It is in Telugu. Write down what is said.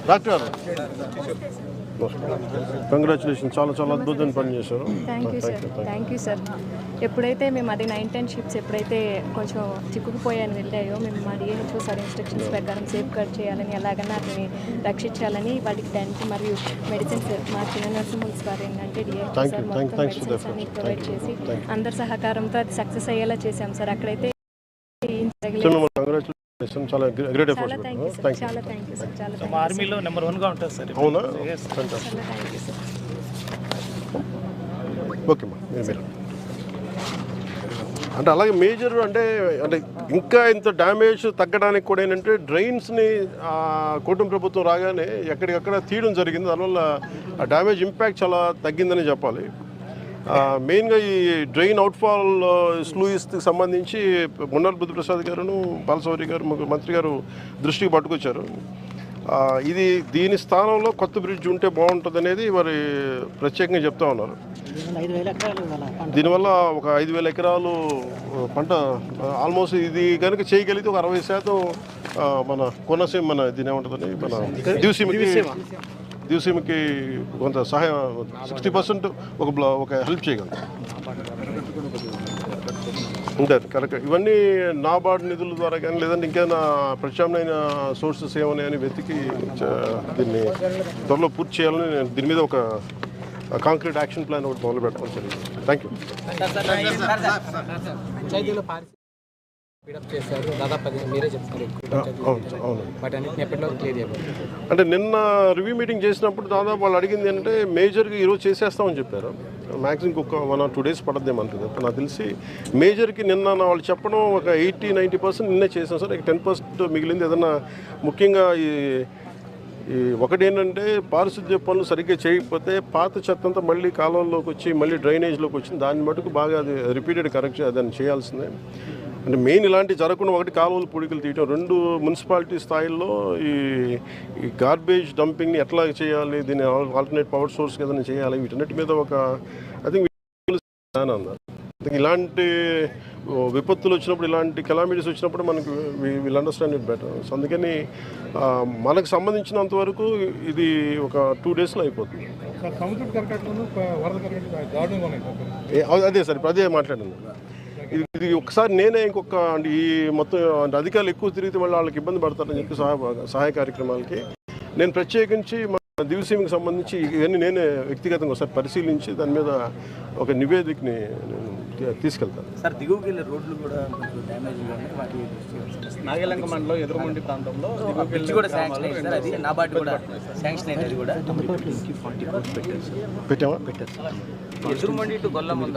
డాక్టర్ గారు కంగ్రాచులేషన్, చాలా చాలా అద్భుతమైన పని చేశారు. Thank you sir. ఎప్పుడైతే మేము అది 9-10 షిప్స్ ఎప్పుడైతే కొంచెం చిక్కుకుపోయాని వెళ్ళాయో మేము మా డిహెచ్ఓ సార్ ఇన్స్ట్రక్షన్స్ ప్రకారం సేఫ్ గార్డ్ చేయాలని, ఎలాగన్నా అతని రక్షించాలని వాటికి టెంట్ మరియు మెడిసిన్స్ మా చిన్న నర్సింహుల్స్ వారు ఏంటంటే డిహెచ్ఓ సార్ మొత్తం మెడిసిన్స్ అన్ని ప్రొవైడ్ చేసి అందరి సహకారంతో అది సక్సెస్ అయ్యేలా చేశాం సార్. అక్కడైతే చాలా గ్రేట్ ఎఫర్ట్స్. చాలా థ్యాంక్ యూ సార్. చాలా ఆర్మీలో నెంబర్ 1గా ఉంటుంది సార్. అవునా? Thank you sir. ఓకే మా మీరు అంటే అలాగే మేజర్ అంటే ఇంకా ఇంత డ్యామేజ్ తగ్గడానికి కూడా ఏంటంటే డ్రైన్స్ని కూటమి ప్రభుత్వం రాగానే ఎక్కడికక్కడ తీయడం జరిగింది. దానివల్ల ఆ డ్యామేజ్ ఇంపాక్ట్ చాలా తగ్గిందని చెప్పాలి. మెయిన్గా ఈ డ్రైన్ అవుట్ఫాల్ స్లూయిస్కి సంబంధించి మున్నార్ బుద్ధప్రసాద్ గారును బాలశౌరి గారు మంత్రి గారు దృష్టికి పట్టుకొచ్చారు. ఇది దీని స్థానంలో కొత్త బ్రిడ్జ్ ఉంటే బాగుంటుంది అనేది మరి ప్రత్యేకంగా చెప్తా ఉన్నారు. దీనివల్ల ఒక 5,000 ఎకరాలు పంట ఆల్మోస్ట్ ఇది కనుక చేయగలిగితే ఒక 60% మన కోనసీమ మన దీని ఏముంటుందని మన దివసీమకి కొంత సహాయం 60% ఒక హెల్ప్ చేయగలరు. ఉంటారు కరెక్ట్. ఇవన్నీ నాబార్డ్ నిధుల ద్వారా కానీ లేదంటే ఇంకేమైనా ప్రత్యామ్నాయ సోర్సెస్ ఏమన్నాయని వెతికి దీన్ని త్వరలో పూర్తి చేయాలని నేను దీని మీద ఒక కాంక్రీట్ యాక్షన్ ప్లాన్ ఒకటి మొదలు పెట్టడం జరిగింది. Thank you. అంటే నిన్న రివ్యూ మీటింగ్ చేసినప్పుడు దాదాపు వాళ్ళు అడిగింది ఏంటంటే మేజర్కి ఈరోజు చేసేస్తామని చెప్పారు. మ్యాక్సిమం ఇంకొక 1 or 2 days పడద్దేమంటుంది. నాకు తెలిసి మేజర్కి నిన్న వాళ్ళు చెప్పడం ఒక 80-90% నిన్నే చేసాం సార్. 10% మిగిలింది. ఏదన్నా ముఖ్యంగా ఈ ఒకటి ఏంటంటే పారిశుద్ధ్య పనులు సరిగ్గా చేయకపోతే పాత చెత్త అంతా మళ్ళీ కాలువల్లోకి వచ్చి మళ్ళీ డ్రైనేజ్లోకి వచ్చింది. దాన్ని మటుకు బాగా అది రిపీటెడ్ కరెక్ట్ దాన్ని చేయాల్సిందే. అంటే మెయిన్ ఇలాంటివి జరగకుండా ఒకటి కాలువలు పొడికలు తీయటం, 2 మున్సిపాలిటీ స్థాయిల్లో ఈ గార్బేజ్ డంపింగ్ని ఎట్లా చేయాలి, దీన్ని ఆల్టర్నేట్ పవర్ సోర్స్ ఏదైనా చేయాలి, వీటన్నిటి మీద ఒక ఐ థింక్ అన్నారు. ఇలాంటి విపత్తులు వచ్చినప్పుడు, ఇలాంటి కెలామిటీస్ వచ్చినప్పుడు మనకు will understand it better. So అందుకని మనకు సంబంధించినంత వరకు ఇది ఒక 2 daysలో అయిపోతుంది. అదే సార్, ఇప్పుడు అదే మాట్లాడింది. ఇది ఒకసారి నేనే ఇంకొక అంటే ఈ మొత్తం అంటే అధికారులు ఎక్కువ తిరిగితే మళ్ళీ వాళ్ళకి ఇబ్బంది పడతారని చెప్పి సహాయ కార్యక్రమాలకి నేను ప్రత్యేకించి మా దివసీమకి సంబంధించి ఇవన్నీ నేనే వ్యక్తిగతంగా ఒకసారి పరిశీలించి దాని మీద ఒక నివేదికని నేను తీసుకెళ్తాను. సార్ దిగువకి వెళ్ళే రోడ్లు కూడా డ్యామేజ్ నాగలంక మండలం ఎదురుమండి ప్రాంతంలో కూడా శాంక్షన్ అయింది సార్. అది నాబార్డు కూడా శాంక్షన్ అయింది. అది కూడా 40 crores పెట్టారు. పెట్టామా? ఎదురుమండి టు గొల్లమంద